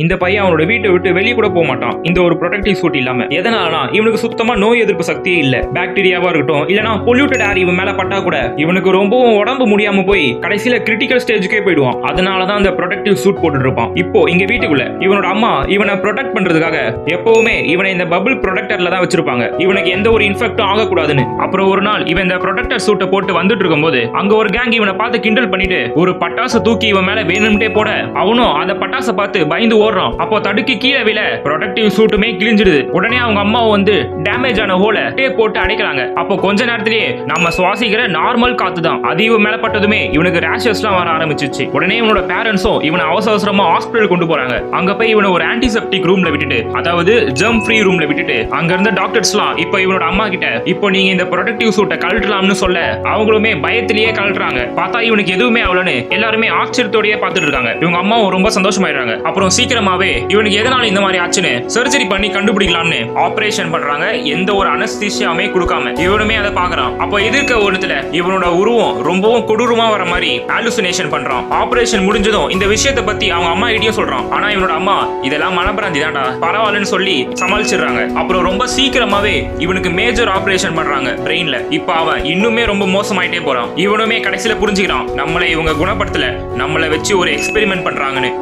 இந்த பையன் அவனோட வீட்டை விட்டு வெளியே கூட போக மாட்டான் இந்த ஒரு ப்ரொடக்டிவ் சூட் இல்லாம. எதனாலனா இவனுக்கு சுத்தமா நோய் எதிர்ப்பு சக்தியே இல்ல. பாக்டீரியாவா இருக்கட்டும் இல்லனா பொல்யூட்டட் ஏர் இவன் மேல பட்டா கூட இவனுக்கு ரொம்பவும் உடம்பு முடியாம போய் கடைசியில கிரிட்டிக்கல் ஸ்டேஜுக்கே போயிடுவான். அதனாலதான் அந்த ப்ரொடக்டிவ் சூட் போட்டுட்டு இருப்பான். இப்போ இங்க வீட்டுக்குள்ள இவனோட அம்மா இவனை ப்ரொடெக்ட் பண்றதுக்காக எப்பவுமே இவனை இந்த பபிள் ப்ரொடக்டர்ல தான் வச்சிருப்பாங்க. இவனுக்கு எந்த ஒரு இன்ஃபெக்டும் ஆகக்கூடாதுன்னு. அப்புறம் ஒரு நாள் இவன் இந்த ப்ரொடக்டர் சூட்டை போட்டு வந்துட்டு இருக்கும்போது அங்க ஒரு கேங் இவனை பார்த்து கிண்டல் பண்ணிட்டு ஒரு பட்டாசு தூக்கி இவன் மேல வேணும்ட்டே போட அவனும் அந்த பட்டாசை பார்த்து பயந்து ஓடுறான். அப்போ தடுக்கி கீழே விழ ப்ரொடக்டிவ் சூட்டுமே கிழிஞ்சிடுது. உடனே அவங்க அம்மா வந்து டேமேஜ் ஆன ஹோல டேப் போட்டு அடைக்கிறாங்க. அப்போ கொஞ்ச நேரத்திலேயே நம்ம சுவாசிக்கிற நார்மல் காத்து தான் அது இவன் மேல பட்டதுமே இவனுக்கு ரேஷஸ்லாம் வர ஆரம்பிச்சிச்சு. உடனே இவனோட பேரண்ட்ஸும் இவனை அவசரமா ஹாஸ்பிட்டல் கொண்டு போறாங்க. அங்க போய் இவனை ஒரு ஆன்டிசெப்டிக் ரூம்ல விட்டுட்டு, அதாவது ஜெர்ம் ஃப்ரீ ரூம்ல விட்டுட்டு அங்க இருந்த டாக்டர்ஸ்லாம் இப்போ இவனோட அம்மா கிட்ட இப்போ நீங்க இந்த ப்ரொடக்டிவ் சூட்டை கழட்டலாம்னு சொல்ல அவங்களுமே பயத்திலேயே கழட்டுறாங்க. பார்த்தா இவனுக்கு எதுவுமே ஆகலன்னு எல்லாருமே ஆச்சரியத்தோடயே பார்த்துட்டு இருக்காங்க. இவங்க அம்மாவும் ரொம்ப சந்தோஷமாயிடுறாங்க. அப்புறம் சீக்கிரமாவே இவனுக்கு எதனால இந்த மாதிரி ஆச்சுன்னு சர்ஜரி பண்ணி கண்டுபிடிக்கலாம்னு ஆபரேஷன் பண்றாங்க. எந்த ஒரு அனஸ்தீசியாமே கொடுக்காம இவனுமே அதை பாக்குறான். அப்போ எதிர்க்க ஒருத்துல இவனோட உருவம் ரொம்பவும் கொடூரமா வர மாதிரி ஹாலுசினேஷன் பண்றான். ஆபரேஷன் முடிஞ்சதும் இந்த விஷயத்தை பத்தி அவங்க அம்மா கிட்டயும் சொல்றான். ஆனா இவனோட அம்மா இதெல்லாம் மனப்பிராந்தி தான்டா பரவாயில்லன்னு சொல்லி சமாளிச்சிடுறாங்க. அப்புறம் ரொம்ப சீக்கிரமாவே இவனுக்கு மேஜர் ஆபரேஷன் பண்றாங்க பிரெயின்ல. இப்ப அவன் இன்னுமே ரொம்ப மோசமாயிட்டே போறான். இவனுமே கடைசியில புரிஞ்சுக்கிறான் நம்மளை இவங்க குணப்படுத்தல, நம்மளை வச்சு ஒரு எக்ஸ்பெரிமெண்ட் பண்றாங்கன்னு.